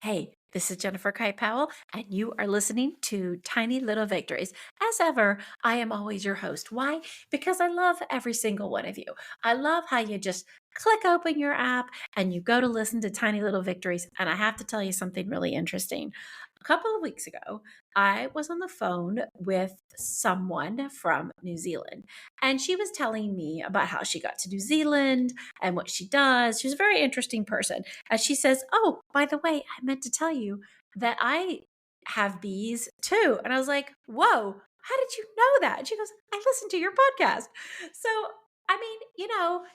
Hey, this is Jennifer Kite-Powell, and you are listening to Tiny Little Victories. As ever, I am always your host. Why? Because I love every single one of you. I love how you just click open your app and you go to listen to Tiny Little Victories. And I have to tell you something really interesting. A couple of weeks ago, I was on the phone with someone from New Zealand, and she was telling me about how she got to New Zealand and what she does. She's a very interesting person. And she says, "Oh, by the way, I meant to tell you that I have bees too." And I was like, "Whoa, how did you know that?" And she goes, "I listened to your podcast." So, I mean,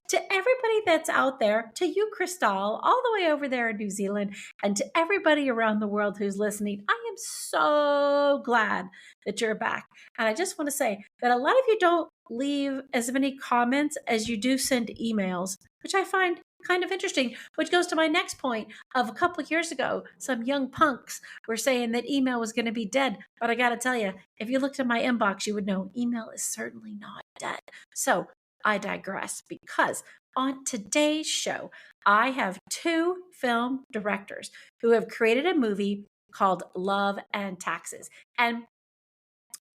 to everybody that's out there, to you, Crystal, all the way over there in New Zealand, and to everybody around the world who's listening, I am so glad that you're back. And I just want to say that a lot of you don't leave as many comments as you do send emails, which I find kind of interesting, which goes to my next point of a couple of years ago, some young punks were saying that email was going to be dead. But I got to tell you, if you looked at my inbox, you would know email is certainly not dead. So I digress because on today's show, I have two film directors who have created a movie called Love and Taxes. And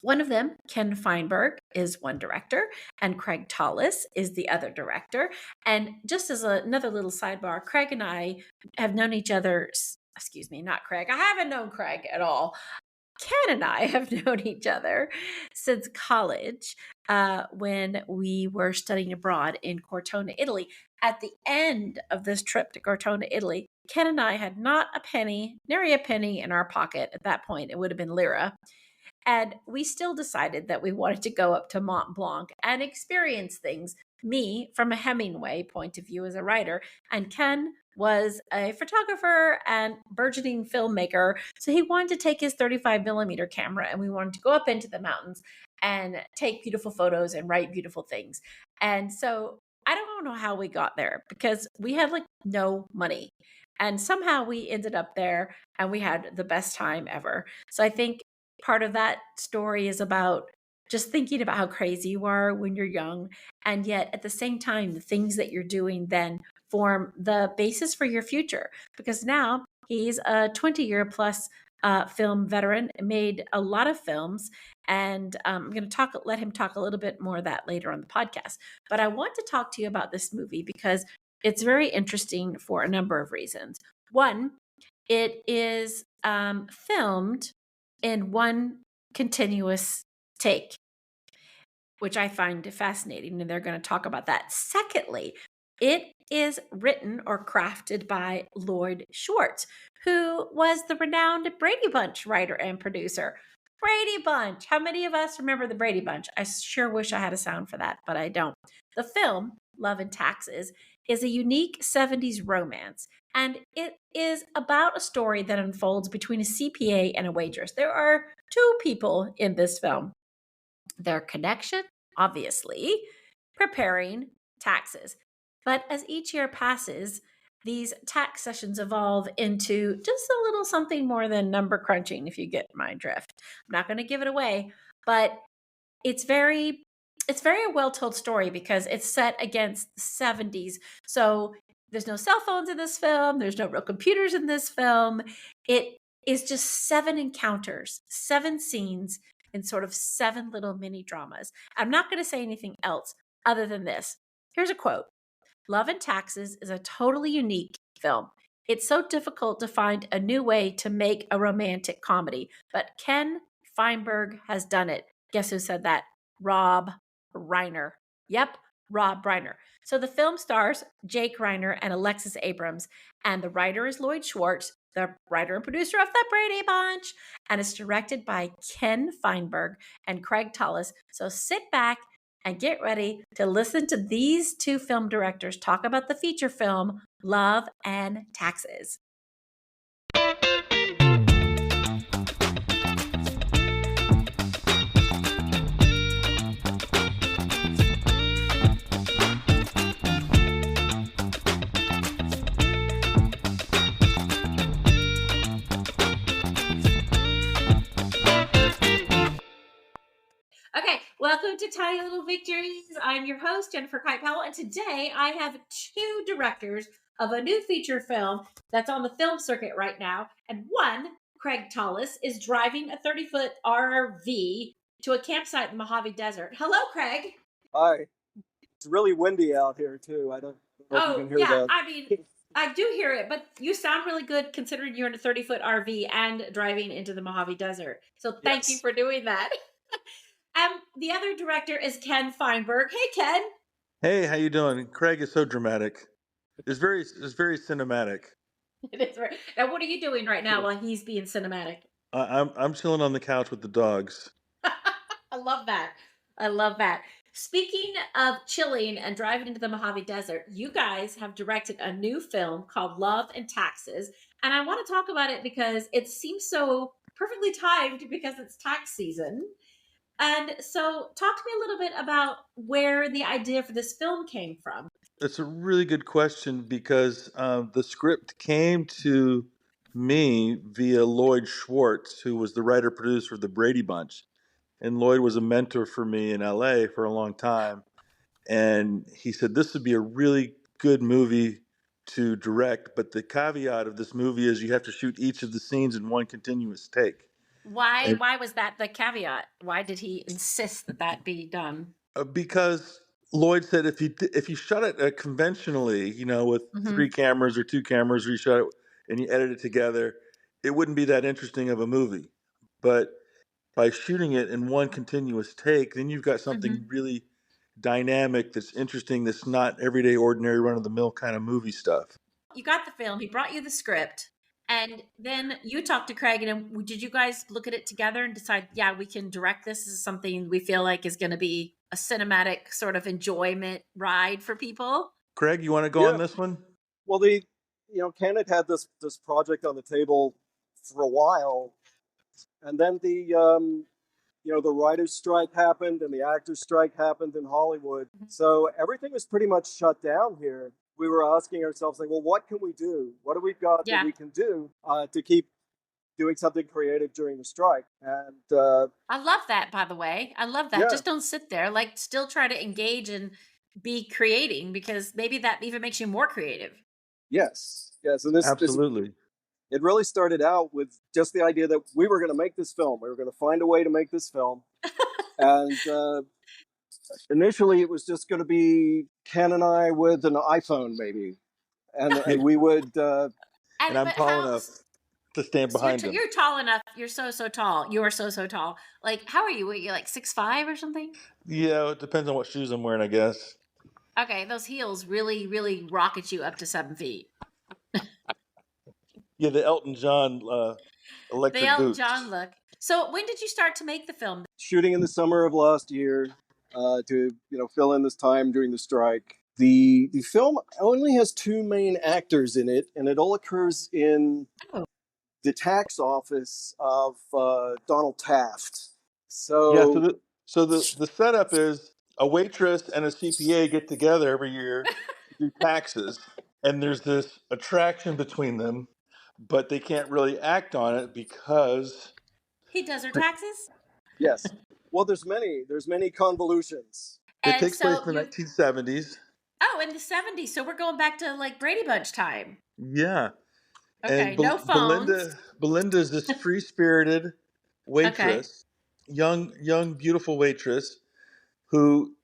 one of them, Ken Feinberg, is one director, and Craig Tollis is the other director. And just as another little sidebar, Craig and I have known each other. Excuse me, not Craig. I haven't known Craig at all. Ken and I have known each other since college when we were studying abroad in Cortona, Italy. At the end of this trip to Cortona, Italy, Ken and I had not a penny, nary a penny in our pocket at that point. It would have been lira. And we still decided that we wanted to go up to Mont Blanc and experience things. Me, from a Hemingway point of view as a writer, and Ken was a photographer and burgeoning filmmaker. So he wanted to take his 35 millimeter camera and we wanted to go up into the mountains and take beautiful photos and write beautiful things. And so I don't know how we got there because we had like no money. And somehow we ended up there and we had the best time ever. So I think part of that story is about just thinking about how crazy you are when you're young. And yet at the same time, the things that you're doing then form the basis for your future. Because now he's a 20-year plus film veteran, made a lot of films. And I'm going to let him talk a little bit more of that later on the podcast. But I want to talk to you about this movie because it's very interesting for a number of reasons. One, it is filmed in one continuous take, which I find fascinating, and they're going to talk about that. Secondly, it is written or crafted by Lloyd Schwartz, who was the renowned Brady Bunch writer and producer. Brady Bunch. How many of us remember the Brady Bunch? I sure wish I had a sound for that, but I don't. The film, Love and Taxes, is a unique 70s romance, and it is about a story that unfolds between a CPA and a waitress. There are two people in this film. Their connection, obviously, preparing taxes. But as each year passes, these tax sessions evolve into just a little something more than number crunching, if you get my drift. I'm not going to give it away, but it's a well told story because it's set against the 70s. So there's no cell phones in this film, there's no real computers in this film. It is just 7 encounters, 7 scenes in sort of 7 little mini dramas. I'm not going to say anything else other than this. Here's a quote. Love and Taxes is a totally unique film. It's so difficult to find a new way to make a romantic comedy, but Ken Feinberg has done it. Guess who said that? Rob Reiner. Yep, Rob Reiner. So the film stars Jake Reiner and Alexis Abrams, and the writer is Lloyd Schwartz, the writer and producer of The Brady Bunch, and it's directed by Ken Feinberg and Craig Tollis. So sit back and get ready to listen to these two film directors talk about the feature film Love and Taxes. Okay, welcome to Tiny Little Victories. I'm your host, Jennifer Kite-Powell, and today I have two directors of a new feature film that's on the film circuit right now. And one, Craig Tollis, is driving a 30-foot RV to a campsite in the Mojave Desert. Hello, Craig. Hi. It's really windy out here too. I don't know if you Oh, can hear yeah. that. I mean, I do hear it, but you sound really good considering you're in a 30-foot RV and driving into the Mojave Desert. So thank you Yes. for doing that. The other director is Ken Feinberg. Hey, Ken. Hey, how you doing? Craig is so dramatic. It's very cinematic. It is right. Now, what are you doing right now while he's being cinematic? I'm chilling on the couch with the dogs. I love that. I love that. Speaking of chilling and driving into the Mojave Desert, you guys have directed a new film called Love and Taxes. And I want to talk about it because it seems so perfectly timed because it's tax season. And so, talk to me a little bit about where the idea for this film came from. It's a really good question because the script came to me via Lloyd Schwartz, who was the writer producer of the Brady Bunch, and Lloyd was a mentor for me in LA for a long time. And he said this would be a really good movie to direct, but the caveat of this movie is you have to shoot each of the scenes in one continuous take. Why? And Why was that the caveat? Why did he insist that that be done? because Lloyd said if you shot it conventionally, with Hmm. 3 cameras or 2 cameras, or you shot it and you edit it together, it wouldn't be that interesting of a movie. But by shooting it in one continuous take, then you've got something Hmm. really dynamic that's interesting. That's not everyday, ordinary, run of the mill kind of movie stuff. You got the film. He brought you the script, and then you talked to Craig. And did you guys look at it together and decide, yeah, we can direct this? This is something we feel like is going to be a cinematic sort of enjoyment ride for people. Craig, you want to go on Yeah. this one? Well, Ken had this project on the table for a while, and then the writers' strike happened and the actors' strike happened in Hollywood. So everything was pretty much shut down here. We were asking ourselves, like, well, what can we do? What do we got that Yeah, we can do to keep doing something creative during the strike? And I love that. By the way, I love that. yeah, Just don't sit there. Like, still try to engage and be creating because maybe that even makes you more creative. yes, and this Absolutely. it really started out with just the idea that we were going to make this film. We were going to find a way to make this film. And initially, it was just going to be Ken and I with an iPhone, maybe. And we would, And And I'm but tall how? enough to stand So behind him. you're tall enough. You're so tall. You are so tall. Like, how are you? What, you're like 6'5" or something? Yeah, it depends on what shoes I'm wearing, I guess. Okay, those heels really rocket you up to 7 feet. Yeah, the Elton John The electric Elton John boots. look. So when did you start to make the film? shooting in the summer of last year to fill in this time during the strike. The film only has two main actors in it, and it all occurs in Oh, the tax office of Donald Taft. Yeah, so So the setup is a waitress and a CPA get together every year to do taxes, and there's this attraction between them, but they can't really act on it because he does her taxes, yes, well, there's many convolutions. it and takes place so in the you. 1970s. Oh, in the '70s. So we're going back to like Brady Bunch time. Yeah, and Okay, no phones. Belinda is this free spirited Okay, waitress, young beautiful waitress who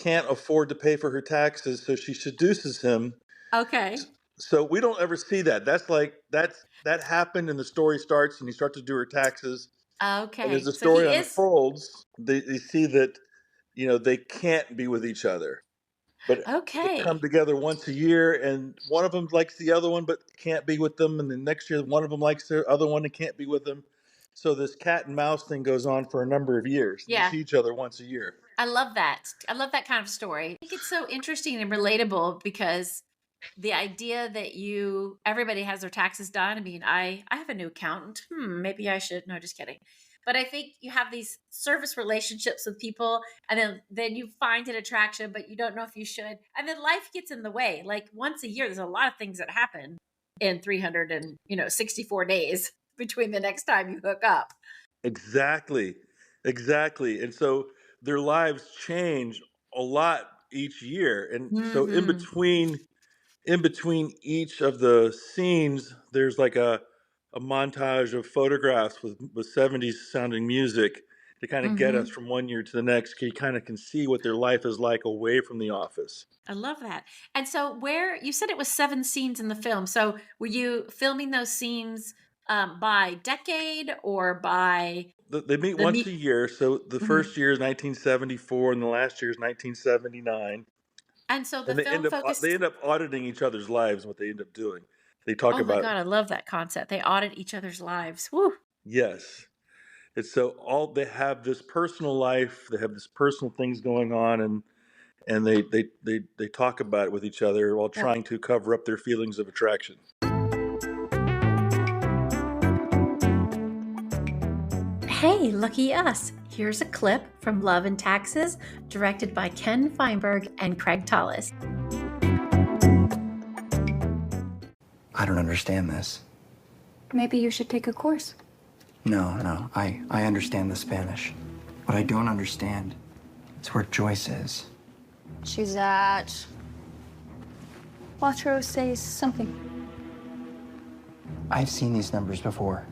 can't afford to pay for her taxes, so she seduces him. okay, So we don't ever see that. That happened, and the story starts, and you start to do her taxes, and as okay. the So story he is unfolds, they see that they can't be with each other, but they come okay. together once a year, and one of them likes the other one, but can't be with them, and then next year one of them likes the other one and can't be with them. So this cat and mouse thing goes on for a number of years. They Yeah. see each other once a year. I love that. I love that kind of story. I think it's so interesting and relatable because the idea that everybody has their taxes done. I mean, I have a new accountant. Maybe I should. No, just kidding. But I think you have these service relationships with people, and then you find an attraction, but you don't know if you should. And then life gets in the way. Like once a year, there's a lot of things that happen in 364 days between the next time you hook up. Exactly. Exactly. And so their lives change a lot each year. And so Hmm. in between each of the scenes, there's like a montage of photographs with 70s sounding music to kind of get us Mm-hmm. from one year to the next. You kind of can see what their life is like away from the office. I love that. And so, where you said it was 7 scenes in the film. So, were you filming those scenes by decade or by They meet the once meet? a year. So the Mhm. first year is 1974, and the last year is 1979. And so the And film they focused. end up auditing each other's lives. What they end up doing, they talk Oh my about. God, I love that concept. They audit each other's lives. Woo. Yes. And so all they have this personal life, they have this personal things going on, and they talk about it with each other while Well, trying to cover up their feelings of attraction. hey, lucky us. Here's a clip from Love and Taxes, directed by Ken Feinberg and Craig Tollis. I don't understand this. Maybe you should take a course. No, I understand the Spanish. What I don't understand is where Joyce is. She's at. Cuatro says something. I've seen these numbers before.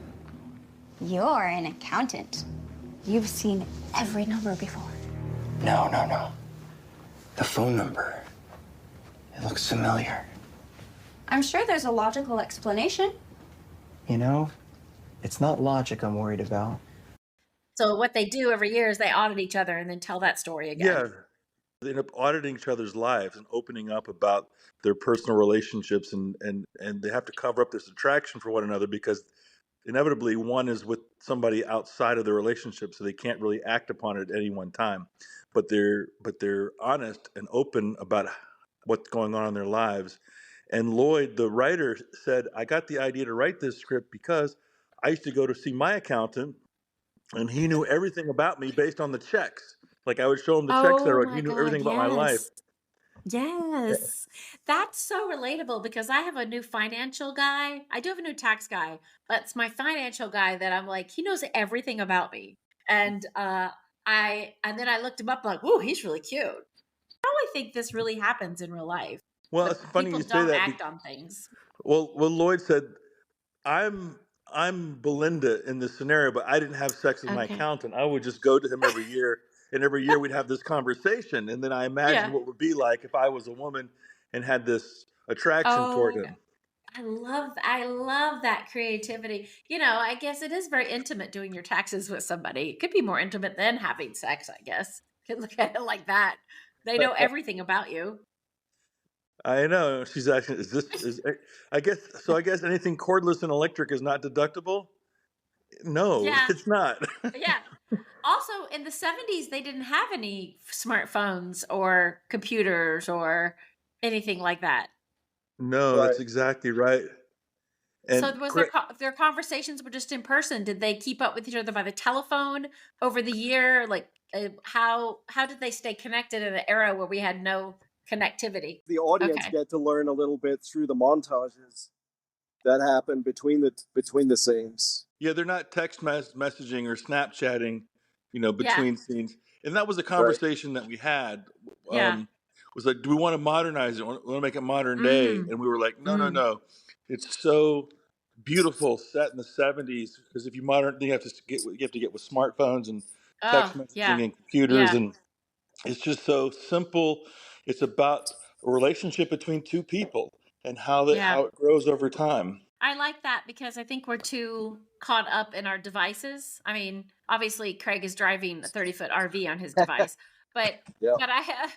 You're an accountant. You've seen every number before. No. The phone number. It looks familiar. I'm sure there's a logical explanation. You know, it's not logic I'm worried about. So, what they do every year is they audit each other and then tell that story again. Yeah, they end up auditing each other's lives and opening up about their personal relationships, and they have to cover up this attraction for one another because inevitably one is with somebody outside of the relationship, so they can't really act upon it at any one time. But they're honest and open about what's going on in their lives. And Lloyd, the writer, said, I got the idea to write this script because I used to go to see my accountant, and he knew everything about me based on the checks. Like I would show him the checks that I Oh wrote. my He knew God, everything about my life. yes. Yes. That's so relatable because I have a new financial guy. I do have a new tax guy, but it's my financial guy that I'm like, he knows everything about me. And and then I looked him up like, "Ooh, he's really cute." I think this really happens in real life, Well, but it's funny people you say don't that. act on things. Well, Lloyd said, I'm I'm Belinda in this scenario, but I didn't have sex with my Okay. accountant. I would just go to him every year, and every year we'd have this conversation, and then I imagined Yeah. what it would be like if I was a woman and had this attraction toward Oh, him. I love that creativity. I guess it is very intimate doing your taxes with somebody. It could be more intimate than having sex, I guess. You could look at it like that. They know everything about you. I know. She's asking, is this is I guess so I guess anything cordless and electric is not deductible? No, Yeah. it's not. Yeah. Also, in the 70s, they didn't have any smartphones or computers or anything like that. No, Right. that's exactly right. So And was their conversations were just in person? Did they keep up with each other by the telephone over the year? Like how did they stay connected in an era where we had no connectivity? The audience Okay. get to learn a little bit through the montages that happen between the scenes. yeah, they're not text messaging or Snapchatting, Yeah. between scenes. And that was a Right. conversation that we had. Yeah. Was like, do we want to modernize it? Want to make it modern day? Mm. And we were like, no, no, Mm. no. It's so beautiful, set in the '70s. Because if you modern, you have to get with smartphones and Oh, text messaging yeah. and computers, Yeah. and it's just so simple. It's about a relationship between two people and Yeah. how it grows over time. I like that because I think we're too caught up in our devices. I mean, obviously Craig is driving a 30-foot RV on his device, but Yeah. but I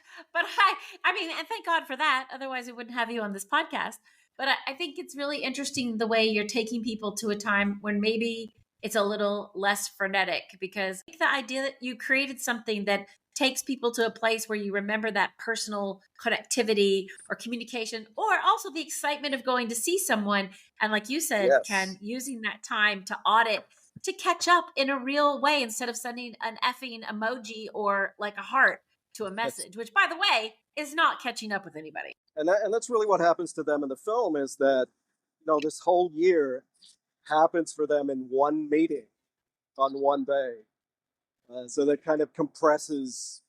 I mean, and thank God for that. Otherwise, we wouldn't have you on this podcast. But I think it's really interesting the way you're taking people to a time when maybe it's a little less frenetic because I think the idea that you created something that takes people to a place where you remember that personal connectivity or communication, or also the excitement of going to see someone and like you said, Ken, Yes. using that time to audit, to catch up in a real way instead of sending an effing emoji or like a heart to a That's message, which by the way, is not catching up with anybody. and that's really what happens to them in the film is that this whole year happens for them in one meeting on one day. So that kind of compresses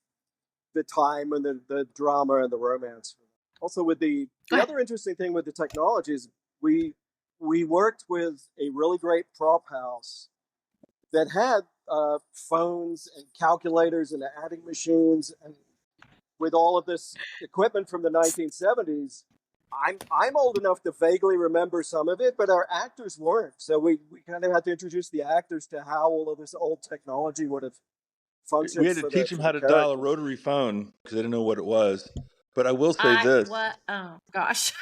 the time and the drama and the romance. Also with the Go The ahead. other interesting thing with the technology is we worked with a really great prop house that had phones and calculators and adding machines, and with all of this equipment from the 1970s. I'm old enough to vaguely remember some of it, but our actors weren't. So we kind of had to introduce the actors to how all of this old technology would have We functioned had to for teach them how the to dial a characters. rotary phone because they didn't know what it was. But I will say this. What? Oh, gosh.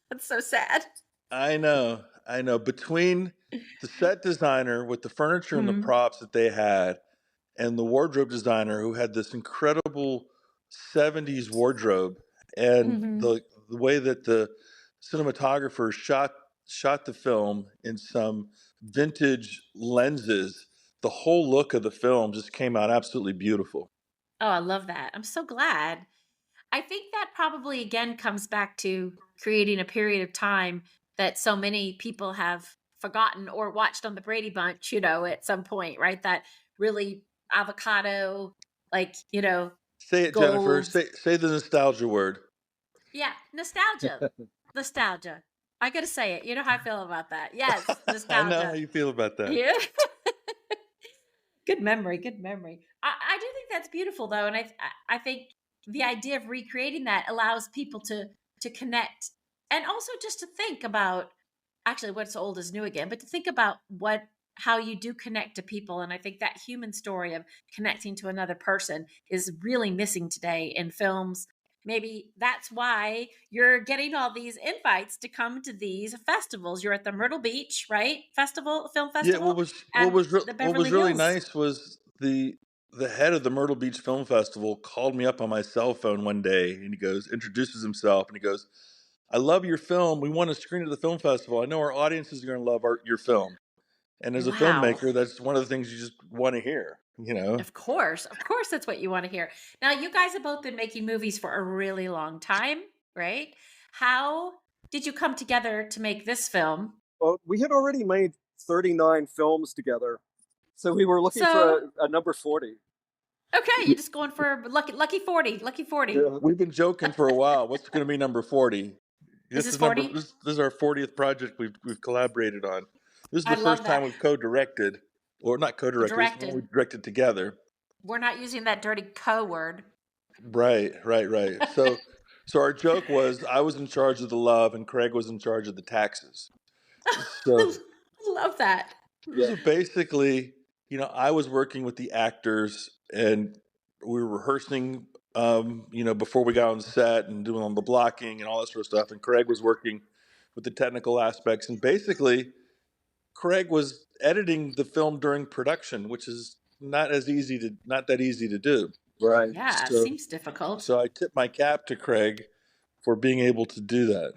That's so sad. I know. Between the set designer with the furniture and the Mm-hmm. props that they had, and the wardrobe designer who had this incredible 70s wardrobe, and Mm-hmm. the way that the cinematographer shot the film in some vintage lenses, the whole look of the film just came out absolutely beautiful. Oh, I love that. I'm so glad. I think that probably again comes back to creating a period of time that so many people have forgotten or watched on the Brady Bunch, at some point, right? That really avocado, like, Say it, Jennifer. gold. Say the nostalgia word. Yeah, nostalgia. Nostalgia. I gotta say it. You know how I feel about that. Yes, I know how nostalgia. you feel about that. Yeah. Good memory. Good memory. I do think that's beautiful, though, and I think the idea of recreating that allows people to connect, and also just to think about actually what's old is new again, but to think about how you do connect to people, and I think that human story of connecting to another person is really missing today in films. Maybe that's why you're getting all these invites to come to these festivals. You're at the Myrtle Beach, right? Film Yeah, festival, what and was the what Beverly was really Hills. nice was the head of the Myrtle Beach Film Festival called me up on my cell phone one day, and he goes, introduces himself, and he goes, "I love your film. We want to screen it at the film festival. I know our audiences are going to love your film." And as a Wow. filmmaker, that's one of the things you just want to hear, you know. Of course, that's what you want to hear. Now, you guys have both been making movies for a really long time, right? How did you come together to make this film? Well, we had already made 39 films together, so we were looking So, for a number 40. okay, you're just going for lucky 40, lucky 40. Yeah. We've been joking for a while. What's going to be number 40? Is this 40? This is our 40th project we've collaborated on. This is I the love first time that. we've co-directed, or not co-directed. This is when we Directed. directed together. We're not using that dirty co word. Right. So our joke was I was in charge of the love and Craig was in charge of the taxes. So I love that. Yeah. so basically, I was working with the actors and we were rehearsing, before we got on set and doing all the blocking and all that sort of stuff. And Craig was working with the technical aspects. And basically, Craig was editing the film during production, which is not that easy to do. Right. Yeah, it So seems difficult. so I tip my cap to Craig for being able to do that. And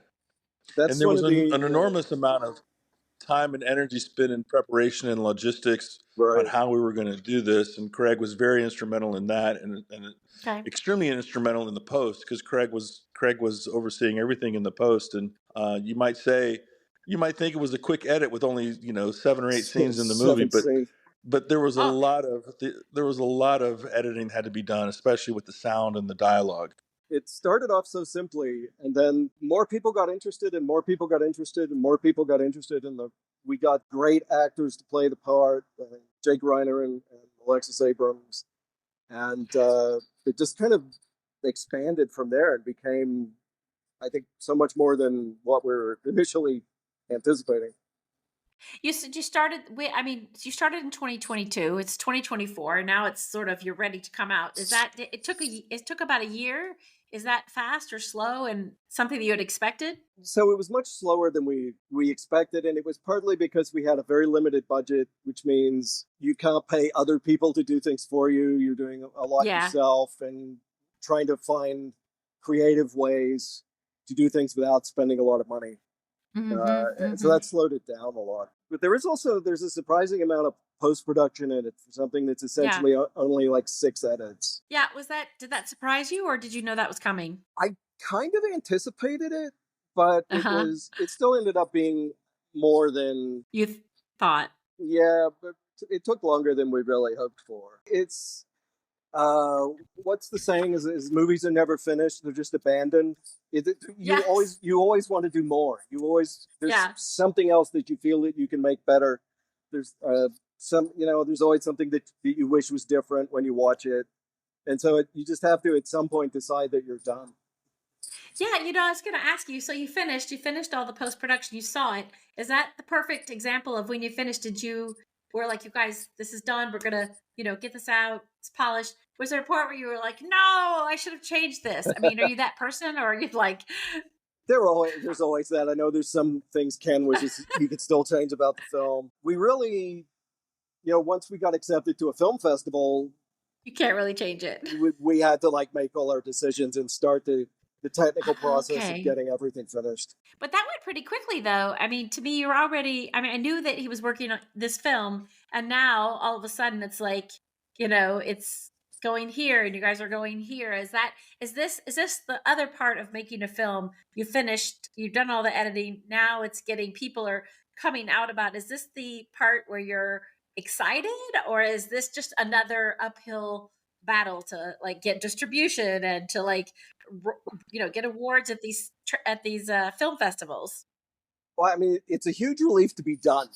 That's there one was of an the enormous amount of time and energy spent in preparation and logistics on right. how we were going to do this. And Craig was very instrumental in that, and Okay. extremely instrumental in the post because Craig was overseeing everything in the post. And you might think it was a quick edit with only 7 or 8 scenes in the movie, Seven but scenes. there was a Oh, lot of editing that had to be done, especially with the sound and the dialogue. It started off so simply, and then more people got interested, and more people got interested, and more people got interested, and we got great actors to play the part, Jake Reiner and Alexis Abrams, and it just kind of expanded from there and became, I think, so much more than what we were initially anticipating. you said you started. You started in 2022. It's 2024. Now it's sort of you're ready to come out. Is that it took about a year? Is that fast or slow and something that you had expected? So it was much slower than we expected, and it was partly because we had a very limited budget, which means you can't pay other people to do things for you. You're doing a lot Yeah. yourself and trying to find creative ways to do things without spending a lot of money. So that slowed it down a lot. But there's a surprising amount of post-production in it for something that's Yeah. essentially only like 6 edits. Yeah. Did that surprise you, or did you know that was coming? I kind of anticipated it, but Uh-huh. it still ended up being more than, You thought. yeah, but it took longer than we really hoped for. What's the saying? Is movies are never finished; they're just abandoned. Yes. You always want to do more. There's Yeah. something else that you feel that you can make better. There's there's always something that you wish was different when you watch it, and so you just have to at some point decide that you're done. Yeah, I was going to ask you. So you finished all the post production. You saw it. Is that the perfect example of when you finished? Were like, you guys, this is done. We're gonna, get this out. It's polished. Was there a point where you were like, no, I should have changed this? I mean, are you that person, or are you like, There's always that. I know there's some things Ken wishes he could still change about the film. We really, once we got accepted to a film festival, you can't really change it? we had to make all our decisions and start the technical process of Okay. getting everything finished. But that went pretty quickly, though. I mean, to me, you're already. I mean, I knew that he was working on this film, and now all of a sudden, it's like, it's going here, and you guys are going here. Is this the other part of making a film? You finished. You've done all the editing. Now it's getting people are coming out about. Is this the part where you're excited, or is this just another uphill battle to get distribution and to get awards at these film festivals? Well, I mean, it's a huge relief to be done.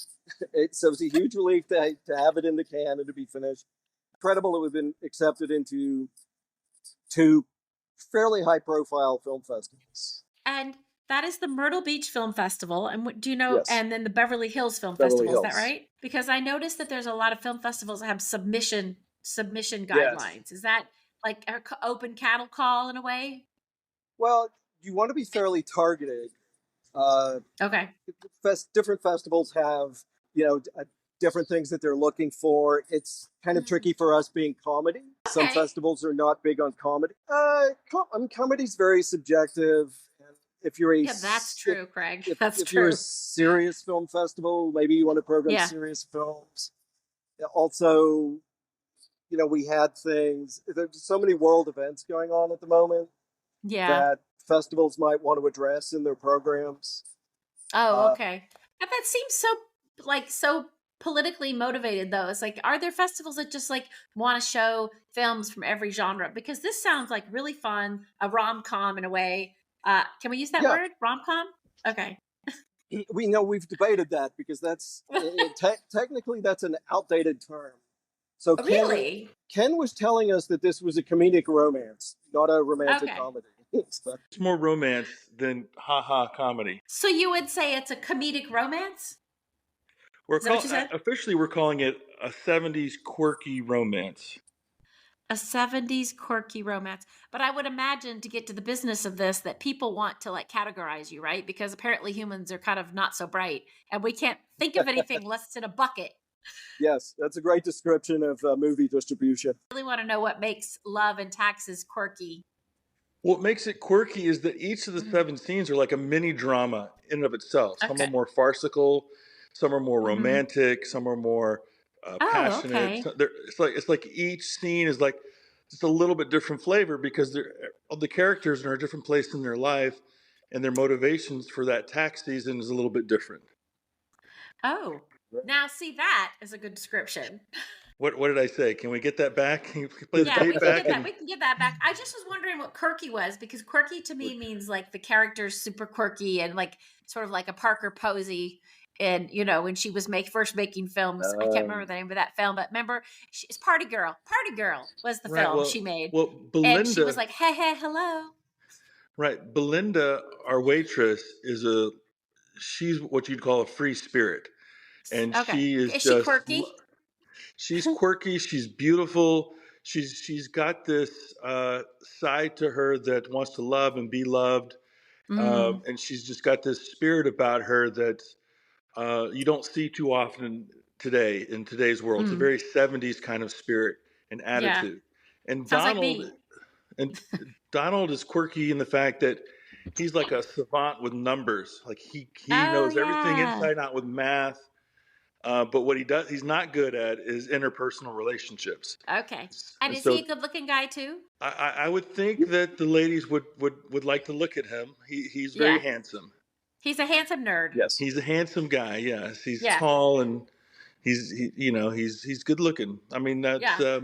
It's a huge relief to have it in the can and to be finished. Incredible that we've been accepted into two fairly high-profile film festivals. And that is the Myrtle Beach Film Festival. And do you know? Yes. And then the Beverly Hills Film Beverly Festival. Is that Hills. right? Because I noticed that there's a lot of film festivals that have submission guidelines. Yes. Is that like an open cattle call in a way? Well, you want to be fairly targeted. Okay. Different festivals have, different things that they're looking for. It's kind of tricky for us being comedy. Some Okay. festivals are not big on comedy. Comedy's very subjective. And if you're Yeah, that's true, Craig. That's if true. you're a serious film festival, maybe you want to program Yeah. serious films. Also, we had things. There's so many world events going on at the moment Yeah. that festivals might want to address in their programs. Oh, okay. And that seems so politically motivated, though. It's like, are there festivals that just want to show films from every genre? Because this sounds like really fun, a rom-com in a way. Can we use that Yeah. word, rom-com? Okay. We've debated that because that's technically that's an outdated term. So Really? Ken was telling us that this was a comedic romance, not a romantic Okay. comedy. So, It's more romance than ha-ha comedy. So you would say it's a comedic romance? We're Is that what you said? officially we're calling it a 70s quirky romance. A 70s quirky romance. But I would imagine, to get to the business of this, that people want to categorize you, right? Because apparently humans are kind of not so bright, and we can't think of anything less than a bucket. yes, that's a great description of movie distribution. I really want to know what makes Love and Taxes quirky. What makes it quirky is that each of the 7 scenes are like a mini drama in and of itself. Some Okay. are more farcical, some are more Mhm. romantic, some are more Oh, passionate. okay. It's like each scene is like just a little bit different flavor because the characters are in a different place in their life, and their motivations for that tax season is a little bit different. Oh, now see, that is a good description. What did I say? Can we get that back? Can you play the Yeah, we tape can back? get that. We can get that back. I just was wondering what quirky was, because quirky to me means the character's super quirky and sort of like a Parker Posey. And when she was first making films, I can't remember the name of that film, but remember, it's Party Girl. Party Girl was the Right, film well- she made, Well, and she Belinda, was like, "Hey, hey, hello." right? Belinda, our waitress, she's what you'd call a free spirit, and Okay, she is she just quirky? she's quirky. She's beautiful. She's got this side to her that wants to love and be loved, and she's just got this spirit about her that you don't see too often today in today's world. It's a very 70s kind of spirit and attitude. And Sounds like me. Donald is quirky in the fact that he's like a savant with numbers. Like he Oh, knows everything yeah. inside out with math. But what he's not good at is interpersonal relationships. Okay, and is So he a good-looking guy too? I would think that the ladies would like to look at him. He's very Yeah. handsome. He's a handsome nerd. Yes. He's a handsome guy. Yes, he's Yeah. tall and he's good looking. I mean, that's Yeah.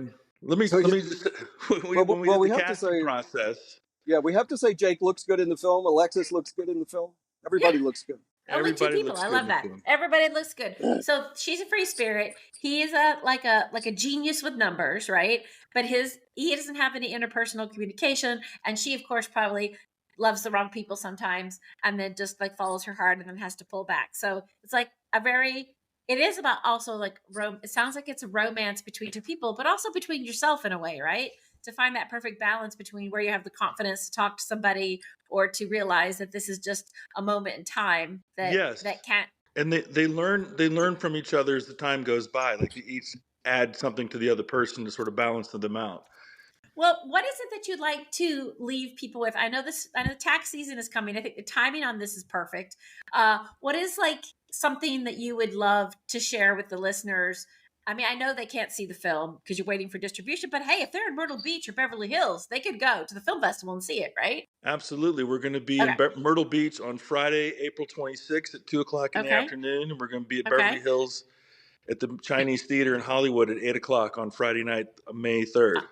Let me So let you, me just well, when we well, did the we have to casting say, process, yeah, we have to say Jake looks good in the film. Alexis looks good in the film. Yeah. Everybody looks good. Only two everybody people. looks I good in love the that. film. Everybody looks good. So she's a free spirit. He is like a genius with numbers, right? But he doesn't have any interpersonal communication, and she, of course, probably loves the wrong people sometimes, and then just like follows her heart, and then has to pull back. So it's like It is about also like it sounds like it's a romance between two people, but also between yourself in a way, right? To find that perfect balance between where you have the confidence to talk to somebody or to realize that this is just a moment in time that Yes, can't. and they learn from each other as the time goes by. Like they each add something to the other person to sort of balance them out. Well, what is it that you'd like to leave people with? I know the tax season is coming. I think the timing on this is perfect. What is like something that you would love to share with the listeners? I mean, I know they can't see the film because you're waiting for distribution, but hey, if they're in Myrtle Beach or Beverly Hills, they could go to the film festival and see it, right? Absolutely, we're going to be in Okay. Myrtle Beach on Friday, April 26th at 2 o'clock in the Okay. afternoon, and we're going to be at Beverly Okay. Hills at the Chinese Theater in Hollywood at 8 o'clock on Friday night, May 3rd.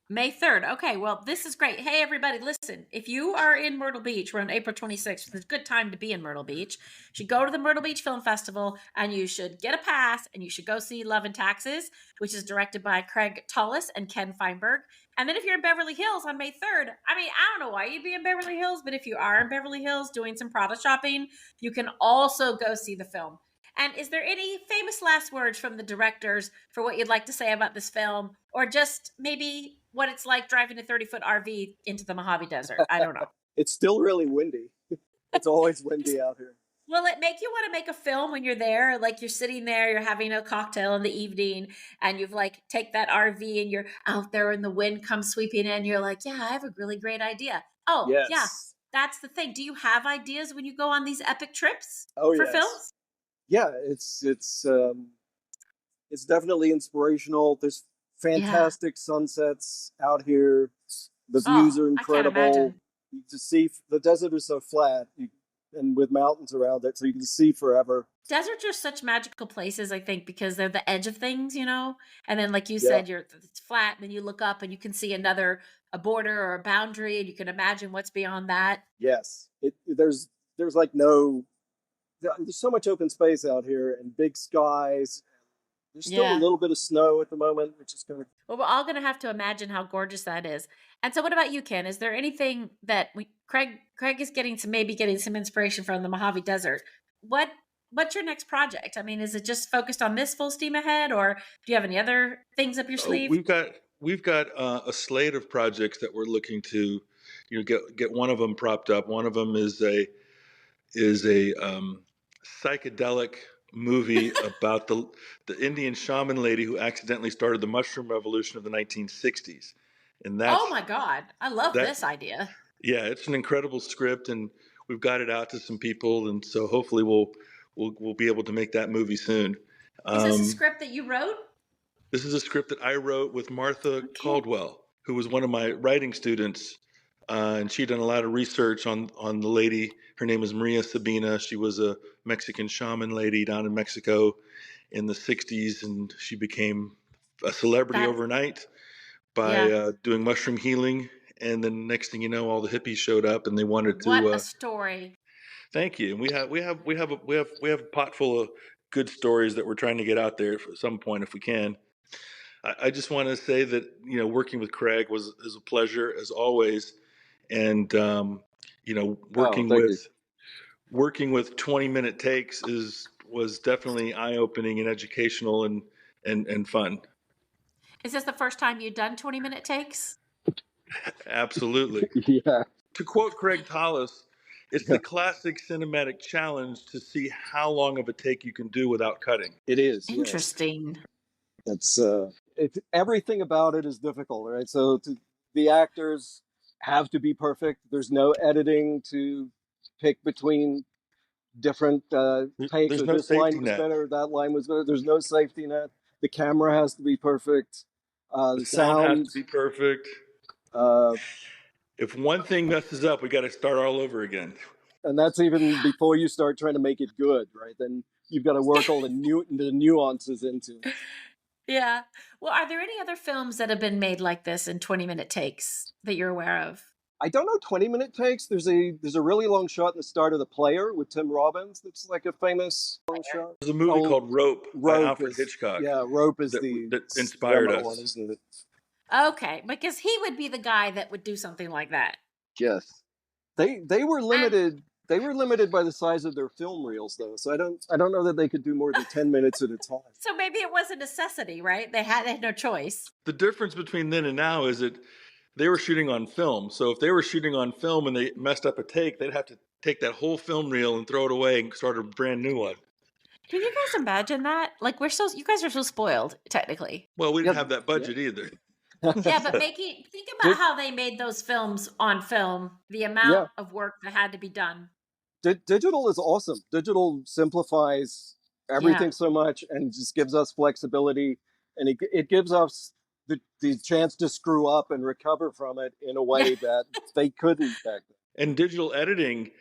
May 3rd. Okay, well, this is great. Hey, everybody, listen. If you are in Myrtle Beach, we're on April 26th. It's a good time to be in Myrtle Beach. You should go to the Myrtle Beach Film Festival, and you should get a pass, and you should go see Love and Taxes, which is directed by Craig Tollis and Ken Feinberg. And then if you're in Beverly Hills on May 3rd, I mean, I don't know why you'd be in Beverly Hills, but if you are in Beverly Hills doing some Prada shopping, you can also go see the film. And is there any famous last words from the directors for what you'd like to say about this film, or just maybe what it's like driving a 30-foot RV into the Mojave Desert? I don't know. It's still really windy. It's always windy out here. Will it make you want to make a film when you're there? Like you're sitting there, you're having a cocktail in the evening, and you've like take that RV and you're out there and the wind comes sweeping in. You're like, yeah, I have a really great idea. Oh, yeah, Yes. that's the thing. Do you have ideas when you go on these epic trips Oh, for yes. films? Yeah, it's definitely inspirational. There's fantastic sunsets out here. The views are I can't incredible. imagine. You just see the desert is so flat, and with mountains around it, so you can see forever. Deserts are such magical places, I think, because they're the edge of things, you know? And then, like you Yeah. said, it's flat, and then you look up and you can see a border or a boundary, and you can imagine what's beyond that. Yes, there's like there's so much open space out here and big skies. There's still a Yeah. little bit of snow at the moment, which is kind of Well, we're all going to have to imagine how gorgeous that is. And so, what about you, Ken? Is there anything that Craig is maybe getting some inspiration from the Mojave Desert? What's your next project? I mean, is it just focused on this full steam ahead, or do you have any other things up your Oh, sleeve? we've got a slate of projects that we're looking to, get one of them propped up. One of them is a psychedelic movie about the Indian shaman lady who accidentally started the mushroom revolution of the 1960s, and Oh my God, I love that. this idea. Yeah, it's an incredible script, and we've got it out to some people, and so hopefully we'll be able to make that movie soon. Is this a script that you wrote? This is a script that I wrote with Martha Okay. Caldwell, who was one of my writing students, and she'd done a lot of research on the lady. Her name is Maria Sabina. She was a Mexican shaman lady down in Mexico in the 60s, and she became a celebrity That's overnight by yeah. doing mushroom healing. And then next thing you know, all the hippies showed up, and they wanted What to. a story. Thank you. And we have a pot full of good stories that we're trying to get out there at some point if we can. I just want to say that working with Craig is a pleasure as always, and working thank you. with 20-minute takes was definitely eye-opening and educational and fun. Is this the first time you've done 20-minute takes? Absolutely. Yeah. To quote Craig Tollis, it's the classic cinematic challenge to see how long of a take you can do without cutting. It is. Yes. Interesting. That's everything about it is difficult, right? So the actors have to be perfect. There's no editing to pick between different takes. There's Or no this line safety was net. better, that line was better. There's no safety net. The camera has to be perfect. The sound has to be perfect. Uh, If one thing messes up, we got to start all over again. and that's even before you start trying to make it good, right? Then you've got to work all the nuances into it. Yeah. Well, are there any other films that have been made like this in 20-minute takes that you're aware of? I don't know 20-minute takes. There's a really long shot in the start of The Player with Tim Robbins that's like a famous long shot. There's a movie Oh, called Rope by Rope Alfred is Hitchcock yeah, Rope is that the that inspired seminal one, us. isn't it? Okay, because he would be the guy that would do something like that. Yes. They were And limited. They were limited by the size of their film reels, though. So I don't know that they could do more than 10 minutes at a time. so maybe it was a necessity, right? They had no choice. The difference between then and now is that they were shooting on film. So if they were shooting on film and they messed up a take, they'd have to take that whole film reel and throw it away and start a brand new one. Can you guys imagine that? Like you guys are so spoiled, technically. Well, we didn't Yeah, have that budget either. Yeah, but think about how they made those films on film, the amount yeah. of work that had to be done. Digital is awesome. Digital simplifies Yeah. everything so much and just gives us flexibility, and it gives us the chance to screw up and recover from it in a way that they couldn't back then. And digital editing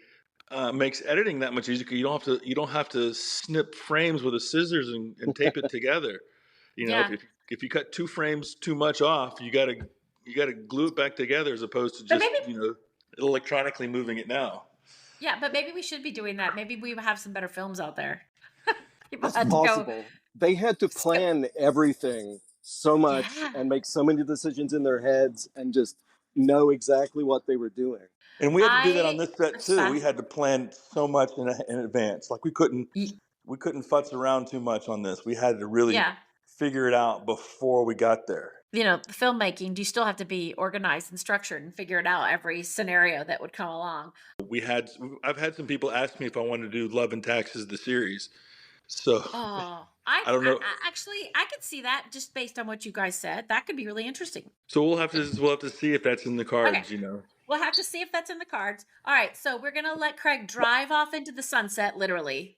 makes editing that much easier because you don't have to snip frames with a scissors and tape it together. You know, Yeah. if you cut 2 frames too much off, you gotta glue it back together as opposed to But just maybe electronically moving it now. Yeah, but maybe we should be doing that. Maybe we have some better films out there. People That's had to go. possible. They had to plan everything so much Yeah. and make so many decisions in their heads and just know exactly what they were doing. And we had to do that on this set That's too. We had to plan so much in advance. Like we couldn't Ye- futz around too much on this. We had to really Yeah. figure it out before we got there. You know, the filmmaking, you still have to be organized and structured and figure it out every scenario that would come along. I've had some people ask me if I wanted to do Love and Taxes the series. So Oh, I don't know. actually, I could see that just based on what you guys said. That could be really interesting. So we'll have to see if that's in the cards. Okay. You know. We'll have to see if that's in the cards. All right, so we're gonna let Craig drive off into the sunset, literally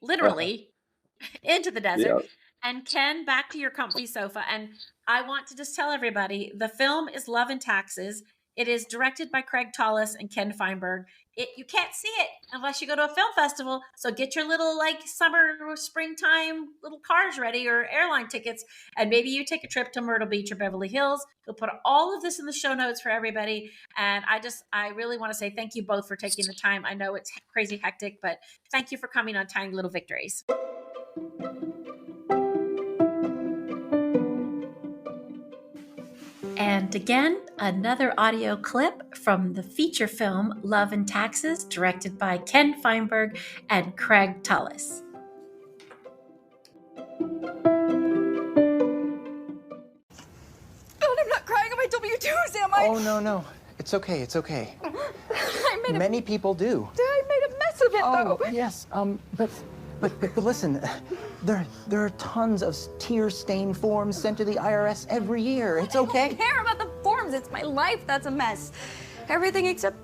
into the desert. Yeah. And Ken, back to your comfy sofa. And I want to just tell everybody the film is Love and Taxes. It is directed by Craig Tollis and Ken Feinberg. You can't see it unless you go to a film festival. So get your little summer or springtime little cars ready or airline tickets. And maybe you take a trip to Myrtle Beach or Beverly Hills. We'll put all of this in the show notes for everybody. And I really want to say thank you both for taking the time. I know it's crazy hectic, but thank you for coming on Tiny Little Victories. And again, another audio clip from the feature film Love and Taxes, directed by Ken Feinberg and Craig Tollis. Oh, I'm not crying on my W-2s, am I? Oh, no. It's okay. It's okay. Many people do. I made a mess of it, Oh, though. yes. But listen, there are tons of tear-stained forms sent to the IRS every year. It's I okay. don't care about the forms. It's my life that's a mess. Everything except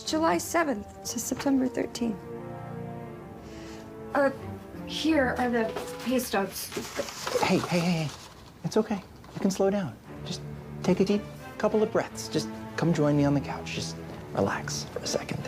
July 7th to September 13th. Here are the pay stubs. Hey. It's okay. You can slow down. Just take a deep couple of breaths. Just come join me on the couch. Just relax for a second.